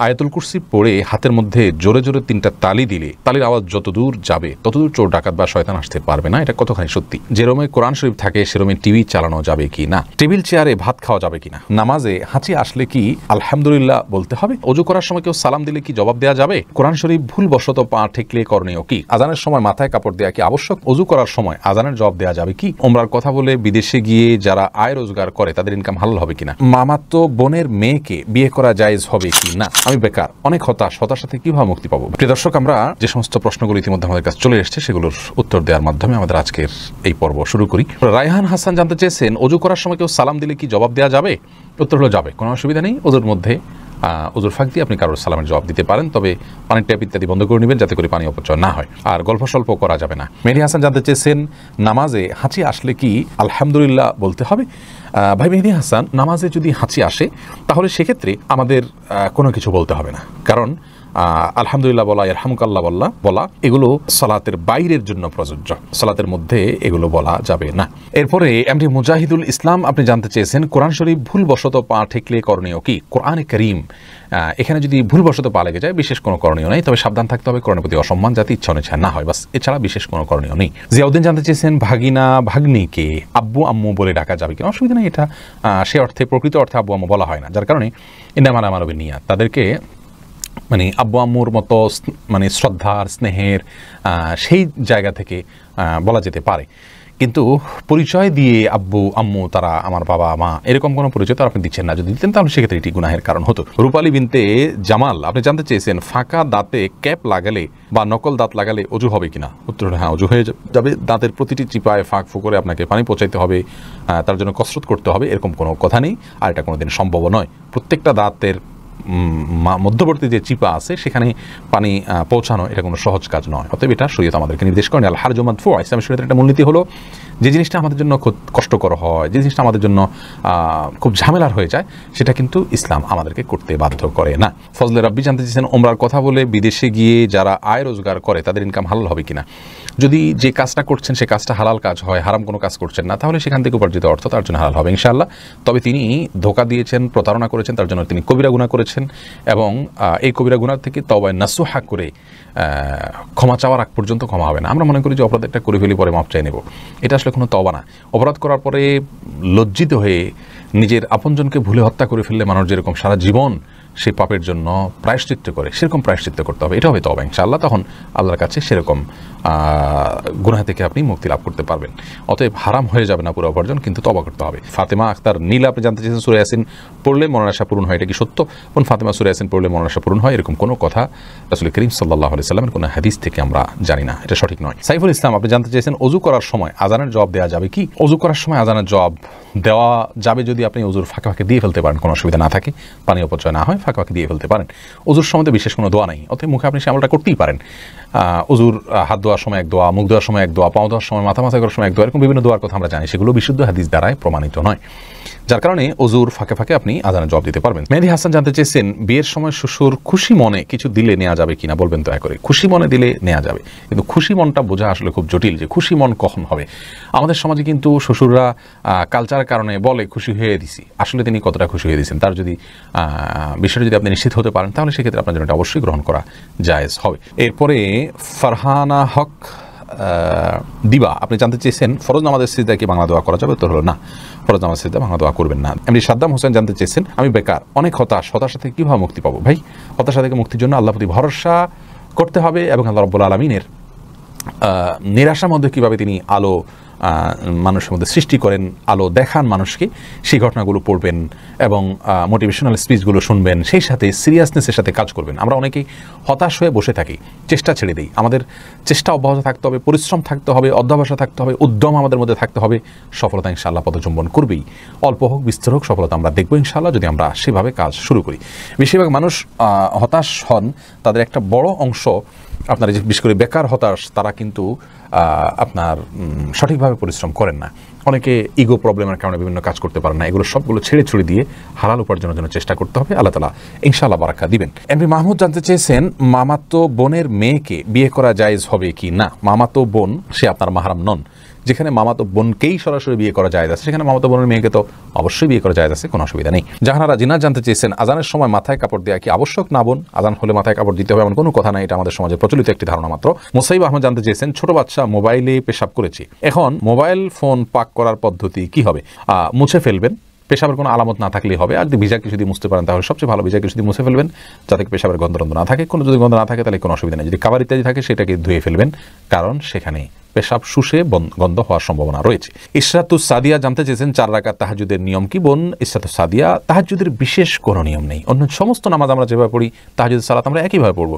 আয়াতুল কুরসি পড়ে হাতের মধ্যে জোরে জোরে 3টা তালি দিলে তালির আওয়াজ যতদূর যাবে ততদূর চোর ডাকাত বা শয়তান আসতে পারবে না। এটা কতখানি সত্যি? যেরমে কোরআন শরীফ থাকে সেরমে টিভি চালানো যাবে কি না? টেবিল চেয়ারে ভাত খাওয়া যাবে কিনা? নামাজে হাঁচি আসলে কি আলহামদুলিল্লাহ বলতে হবে? অজু করার সময় কেউ সালাম দিলে কি জবাব দেওয়া যাবে? কোরআন শরীফ ভুলবশত পা ঠেকলে করণীয় কি? আজানের সময় মাথায় কাপড় দেওয়া কি আবশ্যক? অজু করার সময় আজানের জবাব দেওয়া যাবে কি? ওমরার কথা বলে বিদেশে গিয়ে যারা আয় রোজগার করে তাদের ইনকাম হালাল হবে কিনা? মামাতো বোনের মেয়েকে বিয়ে করা জায়েজ হবে কি না? আমি বেকার, অনেক হতাশার সাথে কিভাবে মুক্তি পাবো? প্রিয় দর্শক, আমরা যে সমস্ত প্রশ্নগুলো ইতিমধ্যে আমাদের কাছে চলে এসেছে সেগুলোর উত্তর দেওয়ার মাধ্যমে আমাদের আজকের এই পর্ব শুরু করি। রায়হান হাসান জানতে চেয়েছেন, অজু করার সময় কেউ সালাম দিলে কি জবাব দেওয়া যাবে? উত্তর হলো যাবে, কোনো অসুবিধা নেই। অজুর মধ্যে অজুর ফাঁক দিয়ে আপনি কারোর সালামের জবাব দিতে পারেন, তবে পানির ট্যাপ ইত্যাদি বন্ধ করে নেবেন যাতে করে পানি অপচয় না হয়, আর গল্প স্বল্প করা যাবে না। মেহেদী হাসান জানতে চেয়েছেন, নামাজে হাঁচি আসলে কি আলহামদুলিল্লাহ বলতে হবে? ভাই মেহেদী হাসান, নামাজে যদি হাঁচি আসে তাহলে সেক্ষেত্রে আমাদের কোনো কিছু বলতে হবে না, কারণ আলহামদুলিল্লাহ বলা, ইরহামুকাল্লাহ বলা এগুলো সালাতের বাইরের জন্য প্রযোজ্য, সালাতের মধ্যে এগুলো বলা যাবে না। এরপরে এমডি মুজাহিদুল ইসলাম আপনি জানতে চেয়েছেন, কোরআন শরীফ ভুলবশত পা ঠেকলে করণীয় কি? কোরআনে কারীম এখানে যদি ভুলবশত পা লেগে যায় বিশেষ কোনো করণীয় নেই, তবে সাবধান থাকতে হবে কোরআনের প্রতি অসম্মান যাতে ইচ্ছা অনিচ্ছা না হয়, বাস, এছাড়া বিশেষ কোনো করণীয় নেই। জিয়াউদ্দিন জানতে চেয়েছেন, ভাগিনা ভাগ্নিকে আব্বু আম্মু বলে ডাকা যাবে কিনা? অসুবিধা নেই, এটা সে অর্থে প্রকৃত অর্থে আব্বু আম্মু বলা হয় না, যার কারণে ইন্নামা আমারও নিয়াত, তাদেরকে মানে আব্বু আম্মুর মতো মানে শ্রদ্ধার স্নেহের সেই জায়গা থেকে বলা যেতে পারে, কিন্তু পরিচয় দিয়ে আব্বু আম্মু তারা আমার বাবা মা এরকম কোনো পরিচয় তো আপনি দিচ্ছেন না, যদি দিতেন তাহলে সেক্ষেত্রে এটি গুনাহের কারণ হতো। রূপালী বিনতে জামাল আপনি জানতে চেয়েছেন, ফাঁকা দাঁতে ক্যাপ লাগালে বা নকল দাঁত লাগালে অজু হবে কিনা? উত্তর হলো হ্যাঁ, অজু হয়ে যাবে। দাঁতের প্রতিটি চিপায় ফাঁক ফুকরে আপনাকে পানি পৌঁছাইতে হবে, তার জন্য কসরত করতে হবে, এরকম কোনো কথা নেই, আর এটা কোনোদিন সম্ভব নয়। প্রত্যেকটা দাঁতের মধ্যবর্তী যে চিপা আছে সেখানে পানি পৌঁছানো এটা কোনো সহজ কাজ নয়, অতএব এটা শরীয়ত আমাদেরকে নির্দেশ করেন। আল হারজু মাদফু, ইসলামী শরীয়তের একটা মূলনীতি হলো যে জিনিসটা আমাদের জন্য খুব কষ্টকর হয়, যে জিনিসটা আমাদের জন্য খুব ঝামেলার হয়ে যায়, সেটা কিন্তু ইসলাম আমাদেরকে করতে বাধ্য করে না। ফজলে রাব্বি জানতে চেয়েছেন, ওমরার কথা বলে বিদেশে গিয়ে যারা আয় রোজগার করে তাদের ইনকাম হালাল হবে কিনা? যদি যে কাজটা করছেন সে কাজটা হালাল কাজ হয়, হারাম কোনো কাজ করছেন না, তাহলে সেখান থেকে উপার্জিত অর্থ তার জন্য হালাল হবে ইনশাআল্লাহ। তবে তিনি ধোঁকা দিয়েছেন, প্রতারণা করেছেন, তার জন্য তিনি কবিরা গুনাহ করেছেন, এবং এই কবিরা গুনাহ থেকে তওবা নাসুহা করে ক্ষমা চাওয়ার আগ পর্যন্ত ক্ষমা হবে না। আমরা মনে করি যে অপরাধ একটা করে ফেলি পরে মাপ চাই নেব, এটা আসলে কোনো তওবা না। অপরাধ করার পরে লজ্জিত হয়ে নিজের আপনজনকে ভুলে হত্যা করে ফেললে মানুষ যেরকম সারা জীবন সেই পাপের জন্য প্রায়শ্চিত্ত করে, সেরকম প্রায়শ্চিত্ত করতে হবে, এটা হবে তওবা ইনশাআল্লাহ। তখন আল্লাহর কাছে সেরকম গুনাহ থেকে আপনি মুক্তি লাভ করতে পারবেন। অতএব হারাম হয়ে যাবে না পুরো উপার্জন, কিন্তু তওবা করতে হবে। ফাতেমা আক্তার নীলা আপনি জানতে চেয়েছেন, সূরা ইয়াসিন পড়লে মনের আশা পূরণ হয়, এটা কি সত্য? কোন ফাতেমা সূরা ইয়াসিন পড়লে মনের আশা পূরণ হয় এরকম কোনো কথা রাসূল করিম সাল্লাল্লাহু আলাইহি সাল্লামের কোনো হাদিস থেকে আমরা জানি না, এটা সঠিক নয়। সাইফুল ইসলাম আপনি জানতে চেয়েছেন, অজু করার সময় আজানের জবাব দেওয়া যাবে কি? অজু করার সময় আজানের জবাব দেওয়া যাবে যদি আপনি অজুর ফাঁকে ফাঁকে দিয়ে ফেলতে পারেন, কোনো অসুবিধা না থাকে, পানি অপচয় না হয়, ফাঁকে ফাঁকে দিয়ে ফেলতে পারেন। অজুর সময় বিশেষ কোনো দোয়া নেই, অতএব মুখে আপনি সে আমলটা করতেই পারেন। অজুর হাত ধোয়ার সময় এক দোয়া, মুখ ধোয়ার সময় এক দোয়া, পাও ধোয়ার সময়, মাথা করার সময় এক দোয়া, এরকম বিভিন্ন দোয়ার কথা আমরা জানি, সেগুলো বিশুদ্ধ হাদিস দ্বারাই প্রমাণিত নয়, যার কারণে অজুর ফাঁকে ফাঁকে আপনি আজানের জবাব দিতে পারবেন। মেহেদী হাসান জানতে চেয়েছেন, বিয়ের সময় শ্বশুর খুশি মনে কিছু দিলে নেওয়া যাবে কিনা, বলবেন দয়া করে। খুশি মনে দিলে নেওয়া যাবে, কিন্তু খুশি মনটা বোঝা আসলে খুব জটিল, যে খুশি মন কখন হবে। আমাদের সমাজে কিন্তু শ্বশুররা কালচারের কারণে বলে খুশি হয়ে দিছি, আসলে তিনি কতটা খুশি হয়ে দিয়েছেন তার যদি বিষয়টা যদি আপনি নিশ্চিত হতে পারেন তাহলে সেক্ষেত্রে আপনার জন্য এটা অবশ্যই গ্রহণ করা জায়েজ হবে। এরপরে ফারহানা হক দিবা আপনি জানতে চেয়েছেন, ফরজ নামাজের সিজদায় কি বাংলা দোয়া করা যাবে? তো হলো না, ফরজ নামাজের সিজদায় বাংলা দোয়া করবেন না। এমনি সাদ্দাম হোসেন জানতে চেয়েছেন, আমি বেকার, অনেক হতাশা থেকে কীভাবে মুক্তি পাবো? ভাই, হতাশা থেকে মুক্তির জন্য আল্লাহর প্রতি ভরসা করতে হবে, এবং আল্লাহ রাব্বুল আলামিনের নিরাশার মধ্যে কীভাবে তিনি আলো মানুষের মধ্যে সৃষ্টি করেন, আলো দেখান মানুষকে, সেই ঘটনাগুলো পড়বেন এবং মোটিভেশনাল স্পিচগুলো শুনবেন, সেই সাথে সিরিয়াসনেসের সাথে কাজ করবেন। আমরা অনেকেই হতাশ হয়ে বসে থাকি, চেষ্টা ছেড়ে দিই। আমাদের চেষ্টা অব্যাহত থাকতে হবে, পরিশ্রম থাকতে হবে, অধ্যবসায় থাকতে হবে, উদ্যম আমাদের মধ্যে থাকতে হবে, সফলতা ইনশাআল্লাহ পদচুম্বন করবেই। অল্প হোক বিস্তর হোক সফলতা আমরা দেখবো ইনশাআল্লাহ, যদি আমরা সেভাবে কাজ শুরু করি। বেশিরভাগ মানুষ হতাশ হন, তাদের একটা বড় অংশ আপনার যে বিশেষ করে বেকার হতাশ, তারা কিন্তু আপনার সঠিকভাবে পরিশ্রম করেন না। অনেকে ইগো প্রবলেমের কারণে বিভিন্ন কাজ করতে পারেন না, এগুলো সবগুলো ছেড়ে ছুড়ে দিয়ে হালাল উপার্জনের জন্য চেষ্টা করতে হবে, আল্লাহ তাআলা ইনশাআল্লাহ বারাকা দিবেন। এমপি মাহমুদ জানতে চেয়েছেন, মামাতো বোনের মেয়েকে বিয়ে করা জায়েজ হবে কি না? মামাতো বোন সে আপনার মাহরাম নন, যেখানে মামাতো বোনকেই সরাসরি বিয়ে করা যায় আছে, সেখানে মামাতো বোনের মেয়েকে তো অবশ্যই বিয়ে করা যায় আছে, কোনো অসুবিধা নেই। জাহানারা জিনাত জানতে চেয়েছেন, আজানের সময় মাথায় কাপড় দেওয়া কি আবশ্যক? না বোন, আজান হলে মাথায় কাপড় দিতে হবে এমন কোনো কথা নাই, এটা আমাদের সমাজে প্রচলিত একটি ধারণা মাত্র। মুসাইব আহমদ জানতে চেয়েছেন, ছোট বাচ্চা মোবাইলে পেশাব করেছে, এখন মোবাইল ফোন পাক করার পদ্ধতি কি হবে? মুছে ফেলবেন, পেশাবের কোনো আলামত না থাকলেই হবে। আর যদি ভিজা কিছু দিয়ে মুছতে পারেন তাহলে সবচেয়ে ভালো, ভিজা কিছু দিয়ে মুছে ফেলবেন যাতে পেশাবের গন্ধ না থাকে। কোনো যদি গন্ধ না থাকে তাহলে কোনো অসুবিধা নেই। যদি খাবার ইত্যাদি থাকে সেটাকে ধুয়ে ফেলবেন, কারণ সেখানে পেশাব শুষে গন্ধ হওয়ার সম্ভাবনা রয়েছে। ইশরাতুস সাদিয়া জানতে চেয়েছেন, 4 রাকাত তাহাজ্জুদের নিয়ম কি? বোন ইশরাতুস সাদিয়া, তাহাজ্জুদের বিশেষ কোনো নিয়ম নেই, অন্য সমস্ত নামাজ আমরা যেভাবে পড়ি তাহাজ্জুদের সালাত আমরা একইভাবে পড়ব।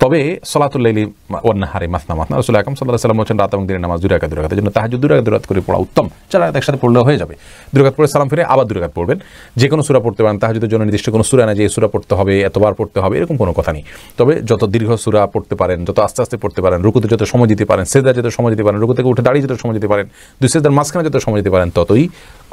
তবে সলাতুল লাইলি ওয়ান নাহারি মাসনা মাসনা, রাসূল আকরাম সাল্লাল্লাহু আলাইহি ওয়াসাল্লাম বলেছেন রাত এবং দিনের নামাজ 2 রাকাত 2 রাকাত, এর জন্য তাহাজ্জুদ 2 রাকাত 2 রাকাত করে পড়া উত্তম। 4 রাকাত একসাথে পড়লেও হয়ে যাবে, 2 রাকাত পড়ে সালাম ফিরে আবার 2 রাকাত পড়বেন। যে কোনো সূরা পড়তে পারেন, তাহাজ্জুদের জন্য নির্দিষ্ট কোনো সূরা না যে এই সূরা পড়তে হবে, এতবার পড়তে হবে, এরকম কোনো কথা নেই। তবে যত দীর্ঘ সূরা পড়তে পারেন, যত আস্তে আস্তে পড়তে পারেন, রুকুতে যত সময় দিতে পারেন, সিজদা যত সময় দিতে পারেন, রুকু থেকে উঠে দাঁড়িয়ে যত সময় দিতে পারেন, 2 সিজদার মাঝখানে যত সময় দিতে পারেন, ততই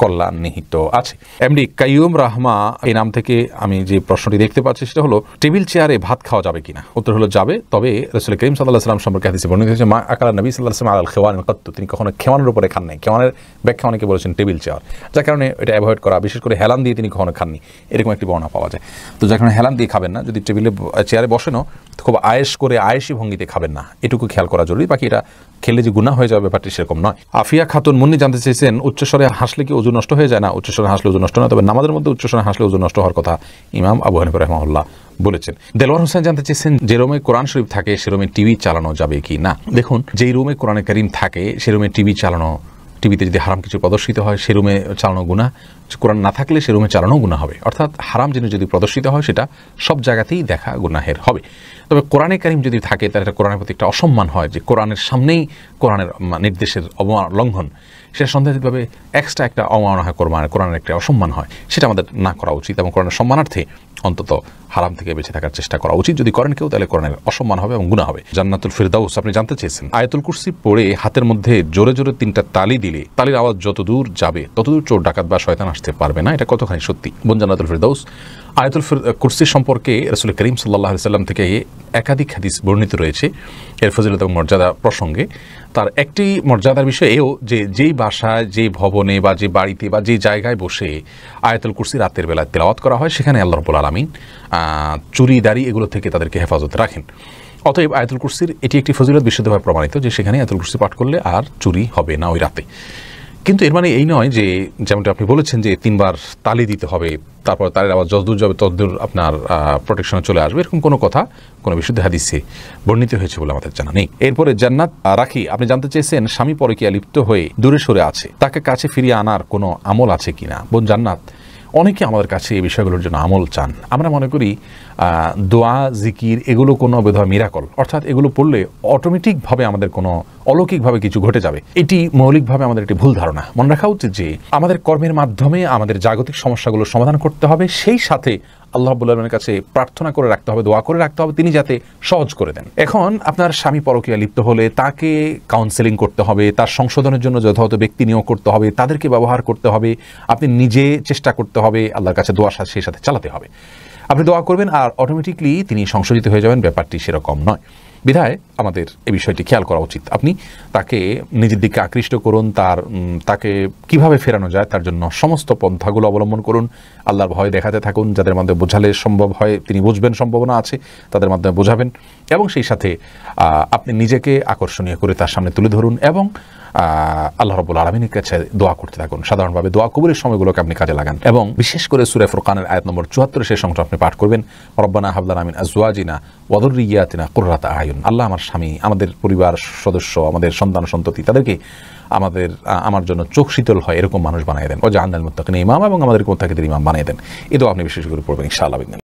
কল্যাণ নিহিত আছে। এমডি কাইয়ুম রাহমা এই নাম থেকে আমি যে প্রশ্নটি দেখতে পাচ্ছি সেটা হলো, টেবিল চেয়ারে ভাত খাওয়া যাবে কিনা? উত্তর হলো যাবে। তবে রাসূল করিম সাল্লাল্লাহু আলাইহি ওয়াসাল্লাম সম্পর্কে হাদিসে বর্ণিত হয়েছে, মা আকালা নবী সাল্লাল্লাহু আলাইহি ওয়াসাল্লাম আলাল খিওয়ান কাত্তু, তিনি কখনো খেওয়ানের উপরে খান নাই। খেওয়ানের ব্যাখ্যা অনেকে বলেছেন টেবিল চেয়ার, যার কারণে এটা অ্যাভয়েড করা, বিশেষ করে হেলান দিয়ে তিনি কখনো খাননি, এরকম একটি বর্ণনা পাওয়া যায়। তো যার কারণে হেলান দিয়ে খাবেন না, যদি টেবিলে চেয়ারে বসেনও খুব আয়েশ করে আয়েশি ভঙ্গিতে খাবেন না, এটুকু খেয়াল করা জরুরি। বাকি এটা খেলে যে গুনাহ হয়ে যাবে ব্যাপারটি সেরকম নয়। আফিয়া খাতুন মুন্নি জানতে চেয়েছেন, উচ্চস্বরে হাসলে কি ওযু নষ্ট হয়ে যায়? না, উচ্চস্বরে হাসলে ওযু নষ্ট নয়, তবে নামাজের মধ্যে উচ্চস্বরে হাসলে ওযু নষ্ট হওয়ার কথা ইমাম আবু হানিফা রাহিমাহুল্লাহ বলেছেন। দেলোয়ার হোসেন জানতে চেয়েছেন, যে রুমে কোরআন শরীফ থাকে সে রুমে টিভি চালানো যাবে কি না? দেখুন, যেই রুমে কোরআনে কারীম থাকে সে রুমে টিভি চালানো, টিভিতে যদি হারাম কিছু প্রদর্শিত হয় সে রুমে চালানো গুনাহ, কোরআন না থাকলে সে রুমে চালানো গুনাহ হবে। অর্থাৎ হারাম জিনিস যদি প্রদর্শিত হয় সেটা সব জায়গাতেই দেখা গুনাহের হবে। তবে কোরআনে কারীম যদি থাকে তাহলে এটা কোরআনের প্রতি একটা অসম্মান হয়, যে কোরআনের সামনেই কোরআনের নির্দেশের লঙ্ঘন, সেটা সন্দেহভাবে এক্সট্রা একটা অবমাননা হয়, কোরআনের একটা অসম্মান হয়, সেটা আমাদের না করা উচিত এবং কোরআনের সম্মানার্থে অন্তত হারাম থেকে বেঁচে থাকার চেষ্টা করা উচিত। যদি করেন কেউ তাহলে কোরআনের অসম্মান হবে এবং গুনাহ হবে। জান্নাতুল ফিরদাউস আপনি জানতে চেয়েছেন, আয়াতুল কুরসি পড়ে হাতের মধ্যে জোরে জোরে 3টা তালি দিলে তালির আওয়াজ যত দূর যাবে ততদূর চোর ডাকাত বা শয়তান আসতে পারবে না, এটা কতখানি সত্যি? বোন জান্নাতুল ফিরদাউস, আয়াতুল কুরসি সম্পর্কে রাসূল করিম সাল্লাল্লাহু আলাইহি ওয়াসাল্লাম থেকে একাধিক হাদিস বর্ণিত রয়েছে এর ফজিলত এবং মর্যাদা প্রসঙ্গে। তার একটি মর্যাদার বিষয় এও যে যেই বাসায়, যে ভবনে বা যে বাড়িতে বা যে জায়গায় বসে আয়াতুল কুরসি রাতের বেলা তেলাওয়াত করা হয় সেখানে আল্লাহ রাব্বুল আলামিন চুরি দাড়ি এগুলো থেকে তাদেরকে হেফাজতে রাখেন। অতএব আয়াতুল কুরসির এটি একটি ফজিলত বিশুদ্ধভাবে প্রমাণিত যে সেখানে আয়াতুল কুরসি পাঠ করলে আর চুরি হবে না ওই রাতে। কিন্তু এর মানে এই নয় যে যেমনটা আপনি বলেছেন যে 3 বার তালি দিতে হবে, তারপর তালের আওয়াজ যতদূর যাবে ততদূর আপনার প্রোটেকশনে চলে আসবে, এরকম কোনো কথা কোনো বিশুদ্ধ হাদিসে বর্ণিত হয়েছে বলে আমাদের জানা নেই। এরপরে জান্নাত রাখি আপনি জানতে চেয়েছেন, স্বামী পরকীয়া লিপ্ত হয়ে দূরে সরে আছে, তাকে কাছে ফিরিয়ে আনার কোনো আমল আছে কিনা? বোন জান্নাত, অনেকে আমাদের কাছে এই বিষয়গুলোর জন্য আমল চান। আমরা মনে করি দোয়া জিকির এগুলো কোনো বোধহয় মিরাকল, অর্থাৎ এগুলো পড়লে অটোমেটিকভাবে আমাদের কোনো অলৌকিকভাবে কিছু ঘটে যাবে। এটি মৌলিকভাবে আমাদের একটি ভুল ধারণা। মনে রাখা উচিত যে আমাদের কর্মের মাধ্যমে আমাদের জাগতিক সমস্যাগুলোর সমাধান করতে হবে, সেই সাথে আল্লাহ রাব্বুল আলামিনের কাছে প্রার্থনা করে রাখতে হবে, দোয়া করে রাখতে হবে তিনি যাতে সহজ করে দেন। এখন আপনার স্বামী পরকীয়া লিপ্ত হলে তাকে কাউন্সেলিং করতে হবে, তার সংশোধনের জন্য যথাযথ ব্যক্তি নিয়োগ করতে হবে, তাদেরকে ব্যবহার করতে হবে, আপনি নিজে চেষ্টা করতে হবে, আল্লাহর কাছে দোয়া সেই সাথে চালাতে হবে। আপনি দোয়া করবেন আর অটোমেটিকলি তিনি সংশোধিত হয়ে যাবেন, ব্যাপারটি সেরকম নয়। বিধায় আমাদের এই বিষয়টি খেয়াল করা উচিত। আপনি তাকে নিজের দিকে আকৃষ্ট করুন, তাকে কিভাবে ফেরানো যায় তার জন্য সমস্ত পন্থাগুলো অবলম্বন করুন, আল্লাহর ভয় দেখাতে থাকুন, যাদের মাধ্যমে বোঝালে সম্ভব হয় তিনি বুঝবেন, সম্ভাবনা আছে তাদের মাধ্যমে বোঝাবেন, এবং সেই সাথে আপনি নিজেকে আকর্ষণীয় করে তার সামনে তুলে ধরুন এবং আল্লাহ রাব্বুল আলামিনের কাছে দোয়া করতে থাকুন। সাধারণভাবে দোয়া কবুলের সময়গুলোকে আপনি কাজে লাগান এবং বিশেষ করে সূরা ফুরকানের আয়াত নম্বর 74 সেই সংখ্যা আপনি পাঠ করবেন, রব্বানা হাব লানা মিন আজওয়াজিনা ওয়া যুররিয়াতিনা কুররাতা আয়ুন। আল্লাহ আমার স্বামী, আমাদের পরিবার সদস্য, আমাদের সন্তান সন্ততি তাদেরকে আমার জন্য চোখ শীতল হয় এরকম মানুষ বানিয়ে দেন। ওয়া জাআলনাল মুত্তাকিনা ইমামা, এবং আমাদেরকে মুত্তাকিদের ইমাম বানিয়ে দেন। এই দোয়া আপনি বিশেষ করে পড়বেন ইনশাআল্লাহ।